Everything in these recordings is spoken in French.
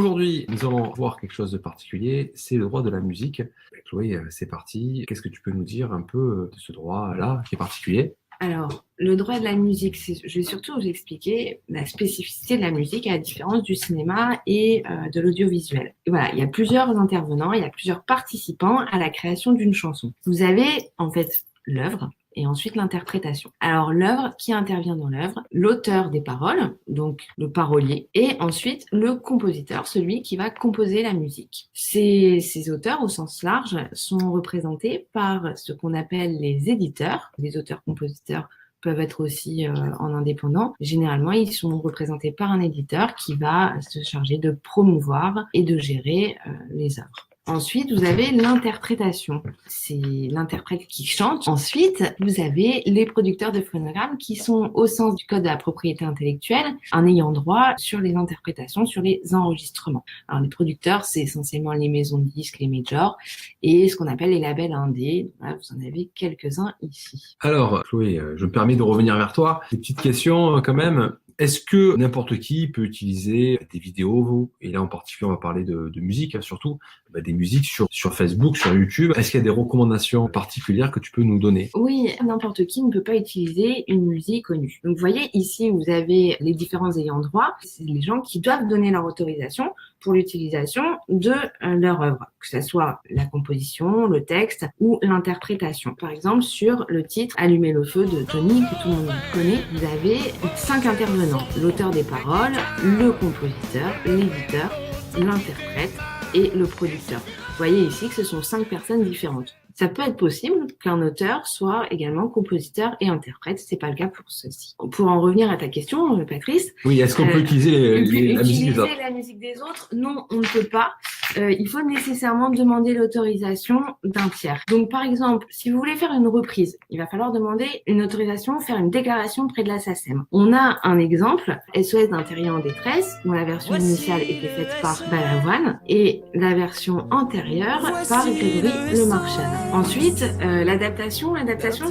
Aujourd'hui, nous allons voir quelque chose de particulier, c'est le droit de la musique. Chloé, c'est parti. Qu'est-ce que tu peux nous dire un peu de ce droit-là qui est particulier? Alors, le droit de la musique, je vais surtout vous expliquer la spécificité de la musique à la différence du cinéma et de l'audiovisuel. Et voilà, il y a plusieurs intervenants, il y a plusieurs participants à la création d'une chanson. Vous avez en fait l'œuvre et ensuite l'interprétation. Alors l'œuvre, qui intervient dans l'œuvre? L'auteur des paroles, donc le parolier, et ensuite le compositeur, celui qui va composer la musique. Ces auteurs, au sens large, sont représentés par ce qu'on appelle les éditeurs. Les auteurs-compositeurs peuvent être aussi en indépendant. Généralement, ils sont représentés par un éditeur qui va se charger de promouvoir et de gérer les œuvres. Ensuite, vous avez l'interprétation. C'est l'interprète qui chante. Ensuite, vous avez les producteurs de phonogrammes qui sont, au sens du code de la propriété intellectuelle, un ayant droit sur les interprétations, sur les enregistrements. Alors, les producteurs, c'est essentiellement les maisons de disques, les majors, et ce qu'on appelle les labels indés. Voilà, vous en avez quelques-uns ici. Alors, Chloé, je me permets de revenir vers toi. Des petites questions quand même. Est-ce que n'importe qui peut utiliser des vidéos, et là en particulier on va parler de musique, hein, surtout des musiques sur Facebook, sur YouTube. Est-ce qu'il y a des recommandations particulières que tu peux nous donner? Oui, n'importe qui ne peut pas utiliser une musique connue. Donc vous voyez ici, vous avez les différents ayants droit. C'est les gens qui doivent donner leur autorisation pour l'utilisation de leur œuvre, que ce soit la composition, le texte ou l'interprétation. Par exemple, sur le titre Allumer le feu de Tony, que tout le monde connaît, vous avez 5 intervenants. L'auteur des paroles, le compositeur, l'éditeur, l'interprète et le producteur. Vous voyez ici que ce sont 5 personnes différentes. Ça peut être possible qu'un auteur soit également compositeur et interprète. C'est pas le cas pour ceux-ci. Pour en revenir à ta question, Patrice. Oui, est-ce qu'on peut utiliser la musique des autres? La musique des autres? Non, on ne peut pas. Il faut nécessairement demander l'autorisation d'un tiers. Donc, par exemple, si vous voulez faire une reprise, il va falloir demander une autorisation, faire une déclaration près de la SACEM. On a un exemple, SOS d'un terrien en détresse, dont la version initiale était faite par Balavoine et la version antérieure par Grégory Le Marchal. Ensuite, l'adaptation,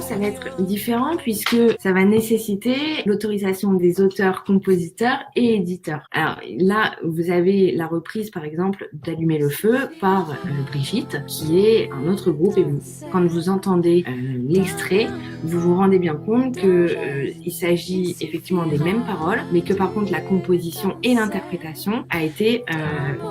ça va être différent puisque ça va nécessiter l'autorisation des auteurs, compositeurs et éditeurs. Alors là, vous avez la reprise, par exemple, d'Allumer le feu par Brigitte, qui est un autre groupe. Et quand vous entendez l'extrait, vous vous rendez bien compte que il s'agit effectivement des mêmes paroles, mais que par contre la composition et l'interprétation a été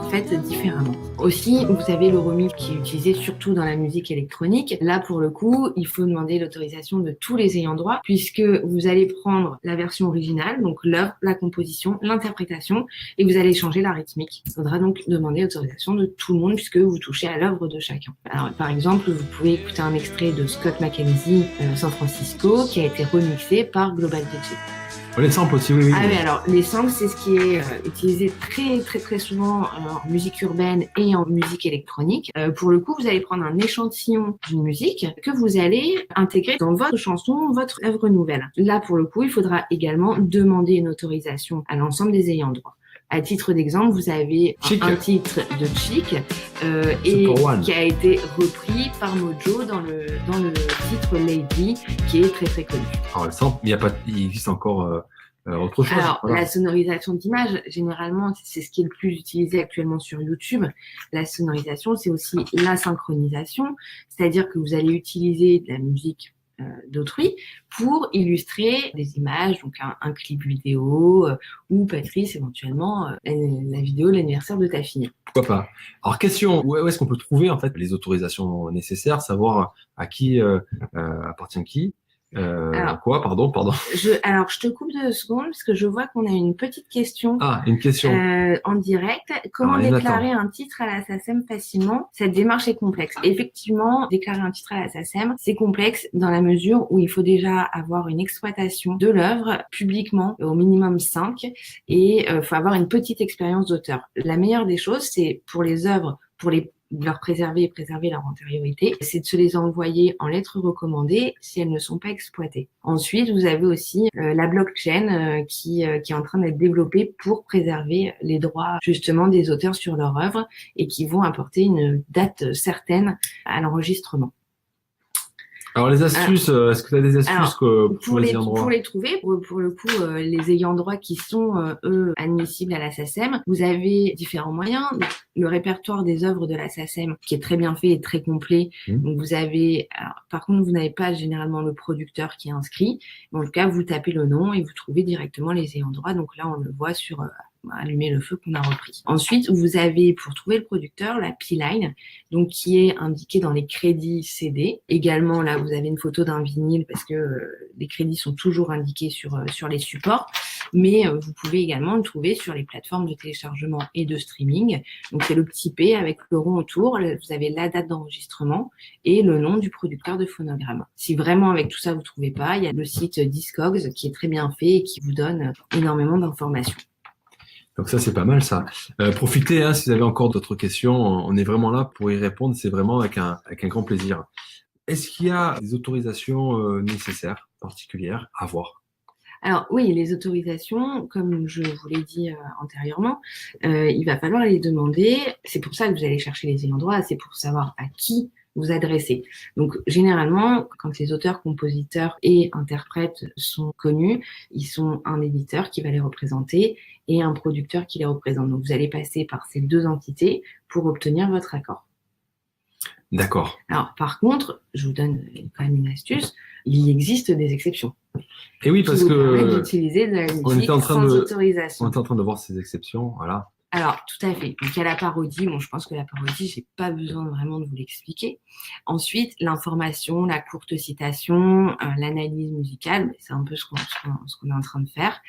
faite différemment. Aussi, vous avez le remix qui est utilisé surtout dans la musique électronique. Là, pour le coup, il faut demander l'autorisation de tous les ayants droit, puisque vous allez prendre la version originale, donc l'œuvre, la composition, l'interprétation, et vous allez changer la rythmique. Il faudra donc demander l'autorisation de tout le monde, puisque vous touchez à l'œuvre de chacun. Alors, par exemple, vous pouvez écouter un extrait de Scott McKenzie, San Francisco, qui a été remixé par Global DJ. Les samples aussi, oui. Ah oui, alors les samples, c'est ce qui est utilisé très souvent en musique urbaine et en musique électronique. Pour le coup, vous allez prendre un échantillon d'une musique que vous allez intégrer dans votre chanson, votre œuvre nouvelle. Là, pour le coup, il faudra également demander une autorisation à l'ensemble des ayants droit. À titre d'exemple, vous avez un titre de Chic et qui a été repris par Mojo dans le titre Lady, qui est très connu. Alors le sample, il existe encore autre chose. Alors la sonorisation d'image, généralement, c'est ce qui est le plus utilisé actuellement sur YouTube. La sonorisation, c'est aussi la synchronisation, c'est-à-dire que vous allez utiliser de la musique d'autrui pour illustrer des images, donc un clip vidéo ou Patrice éventuellement la vidéo de l'anniversaire de ta fille. Pourquoi pas. Alors question, où est-ce qu'on peut trouver en fait les autorisations nécessaires, savoir à qui appartient qui? Quoi? Pardon. Alors, je te coupe 2 secondes parce que je vois qu'on a une petite question. Ah, une question. En direct. Comment déclarer un titre à la SACEM facilement? Cette démarche est complexe. Effectivement, déclarer un titre à la SACEM, c'est complexe dans la mesure où il faut déjà avoir une exploitation de l'œuvre publiquement, au minimum 5, et faut avoir une petite expérience d'auteur. La meilleure des choses, c'est pour les œuvres, leur préserver et préserver leur antériorité, c'est de se les envoyer en lettres recommandées si elles ne sont pas exploitées. Ensuite, vous avez aussi la blockchain qui est en train d'être développée pour préserver les droits justement des auteurs sur leur œuvre et qui vont apporter une date certaine à l'enregistrement. Alors les astuces, est-ce que tu as des astuces pour les ayants droit? Pour les trouver, pour le coup, les ayants droit qui sont, eux, admissibles à la SACEM, vous avez différents moyens. Le répertoire des œuvres de la SACEM, qui est très bien fait et très complet. Donc vous avez, alors, par contre, vous n'avez pas généralement le producteur qui est inscrit. En tout cas, vous tapez le nom et vous trouvez directement les ayants droit. Donc là, on le voit sur Allumer le feu qu'on a repris. Ensuite, vous avez, pour trouver le producteur, la P-Line, donc qui est indiquée dans les crédits CD. Également, là, vous avez une photo d'un vinyle parce que les crédits sont toujours indiqués sur les supports, mais vous pouvez également le trouver sur les plateformes de téléchargement et de streaming. Donc, c'est le petit P avec le rond autour. Vous avez la date d'enregistrement et le nom du producteur de phonogramme. Si vraiment avec tout ça, vous trouvez pas, il y a le site Discogs qui est très bien fait et qui vous donne énormément d'informations. Donc ça, c'est pas mal, ça. Profitez, hein, si vous avez encore d'autres questions, on est vraiment là pour y répondre. C'est vraiment avec un grand plaisir. Est-ce qu'il y a des autorisations nécessaires, particulières, à avoir? Alors oui, les autorisations, comme je vous l'ai dit antérieurement, il va falloir les demander. C'est pour ça que vous allez chercher les ayants droit, c'est pour savoir à qui vous adresser. Donc généralement, quand les auteurs, compositeurs et interprètes sont connus, ils sont un éditeur qui va les représenter et un producteur qui les représente. Donc vous allez passer par ces deux entités pour obtenir votre accord. D'accord. Alors par contre, je vous donne quand même une astuce, il existe des exceptions. Et oui, parce que d'utiliser de la musique sans autorisation. On est en train de voir ces exceptions, voilà. Alors, tout à fait. Donc, il y a la parodie. Bon, je pense que la parodie, j'ai pas besoin vraiment de vous l'expliquer. Ensuite, l'information, la courte citation, l'analyse musicale, c'est un peu ce qu'on est en train de faire,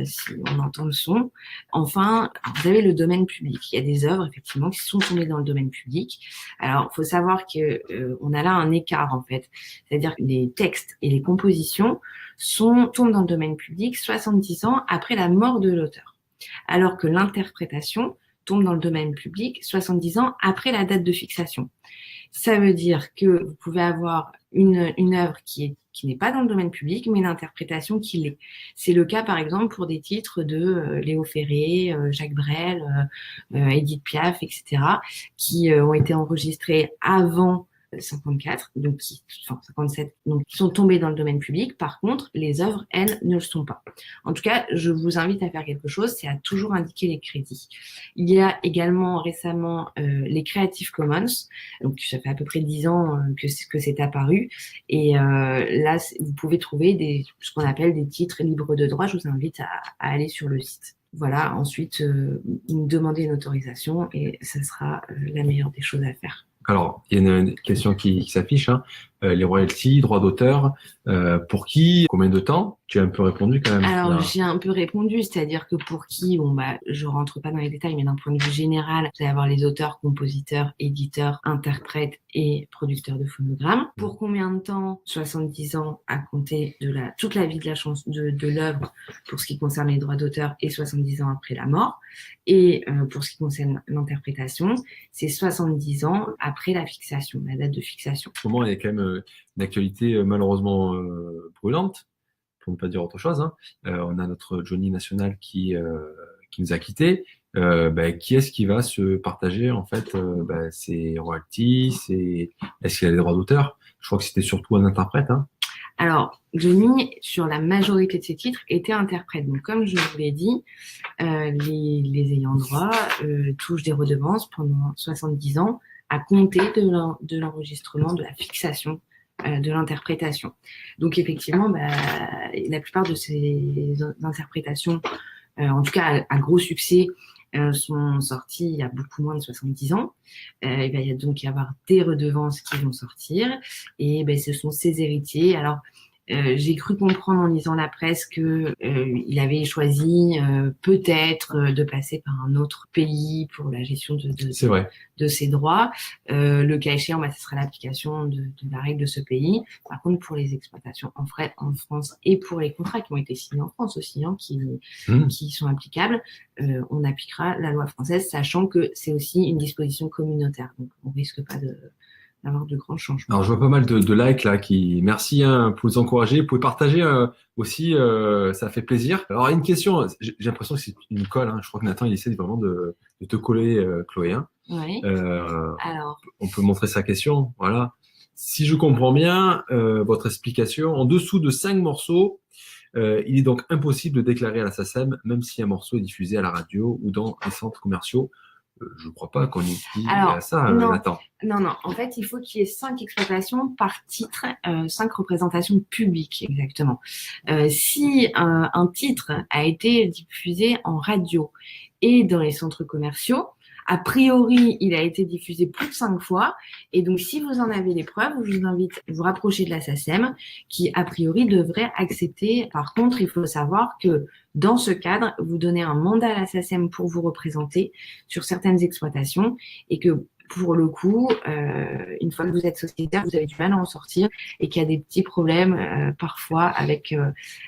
si on entend le son. Enfin, vous avez le domaine public. Il y a des œuvres, effectivement, qui sont tombées dans le domaine public. Alors, faut savoir que on a là un écart, en fait. C'est-à-dire que les textes et les compositions tombent dans le domaine public 70 ans après la mort de l'auteur. Alors que l'interprétation tombe dans le domaine public 70 ans après la date de fixation. Ça veut dire que vous pouvez avoir une œuvre qui n'est pas dans le domaine public, mais une interprétation qui l'est. C'est le cas, par exemple, pour des titres de Léo Ferré, Jacques Brel, Édith Piaf, etc., qui ont été enregistrés avant 54, donc 57, donc qui sont tombés dans le domaine public. Par contre, les œuvres, elles, ne le sont pas. En tout cas, je vous invite à faire quelque chose, c'est à toujours indiquer les crédits. Il y a également récemment les Creative Commons, donc ça fait à peu près 10 ans que c'est apparu, et là, vous pouvez trouver ce qu'on appelle des titres libres de droit. Je vous invite à aller sur le site. Voilà, ensuite, demandez une autorisation et ça sera la meilleure des choses à faire. Alors, il y a une question qui s'affiche, hein. Les royalties, droits d'auteur, pour qui, combien de temps? Tu as un peu répondu quand même. Alors, j'ai un peu répondu, c'est-à-dire que pour qui, bon bah, je rentre pas dans les détails, mais d'un point de vue général, vous allez avoir les auteurs, compositeurs, éditeurs, interprètes et producteurs de phonogrammes. Pour combien de temps? 70 ans à compter de toute la vie de la chanson, de l'œuvre pour ce qui concerne les droits d'auteur et 70 ans après la mort. Et pour ce qui concerne l'interprétation, c'est 70 ans après la fixation, la date de fixation. En ce moment, il y a quand même une actualité malheureusement brûlante, pour ne pas dire autre chose, hein. On a notre Johnny National qui nous a quittés. Qui est-ce qui va se partager en fait ses royalties, est-ce qu'il a des droits d'auteur? Je crois que c'était surtout un interprète, hein. Alors, Johnny, sur la majorité de ses titres, était interprète. Donc, comme je vous l'ai dit, les ayants droit touchent des redevances pendant 70 ans à compter de l'enregistrement, de la fixation de l'interprétation. Donc, effectivement, la plupart de ces interprétations, en tout cas à gros succès, sont sorties il y a beaucoup moins de 70 ans. Il va donc y avoir des redevances qui vont sortir et ce sont ses héritiers. Alors, j'ai cru comprendre en lisant la presse que il avait choisi peut-être de passer par un autre pays pour la gestion de ses droits. Le cas échéant, ce sera l'application de la règle de ce pays. Par contre, pour les exploitations en France et pour les contrats qui ont été signés en France aussi, hein, qui sont applicables, on appliquera la loi française, sachant que c'est aussi une disposition communautaire. Donc, on risque pas d'avoir de grands changements. Alors, je vois pas mal de likes là merci, hein, pour vous encourager. Vous pouvez partager aussi, ça fait plaisir. Alors, une question, j'ai l'impression que c'est une colle, hein. Je crois que Nathan, il essaie vraiment de te coller, Chloé, hein. Oui. Alors. On peut montrer sa question, voilà. Si je comprends bien votre explication, en dessous de 5 morceaux, il est donc impossible de déclarer à la SACEM, même si un morceau est diffusé à la radio ou dans les centres commerciaux. Je ne crois pas qu'on y dit Alors, à ça, non, Nathan. non. En fait, il faut qu'il y ait 5 exploitations par titre, 5 représentations publiques, exactement. Si un titre a été diffusé en radio et dans les centres commerciaux, a priori, il a été diffusé plus de 5 fois. Et donc, si vous en avez les preuves, je vous invite à vous rapprocher de la SACEM, qui, a priori, devrait accepter. Par contre, il faut savoir que dans ce cadre, vous donnez un mandat à la SACEM pour vous représenter sur certaines exploitations et que pour le coup, une fois que vous êtes sociétaire, vous avez du mal à en sortir et qu'il y a des petits problèmes parfois avec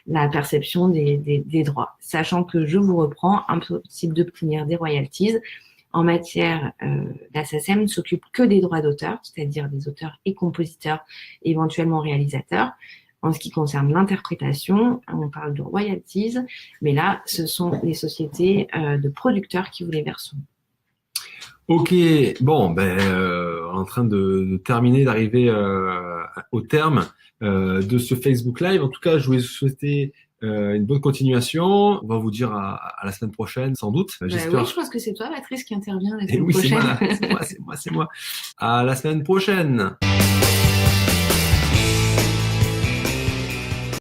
la perception des droits. Sachant que, je vous reprends, impossible d'obtenir des royalties. En matière, la SACEM ne s'occupe que des droits d'auteur, c'est-à-dire des auteurs et compositeurs, éventuellement réalisateurs. En ce qui concerne l'interprétation, on parle de royalties, mais là, ce sont les sociétés de producteurs qui vous les verseront. Ok, bon, en train de terminer, d'arriver au terme de ce Facebook Live. En tout cas, je voulais vous souhaiter une bonne continuation. On va vous dire à la semaine prochaine, sans doute. J'espère. Oui, je pense que c'est toi, Patrice, qui intervient la Et semaine oui, prochaine. c'est moi. À la semaine prochaine.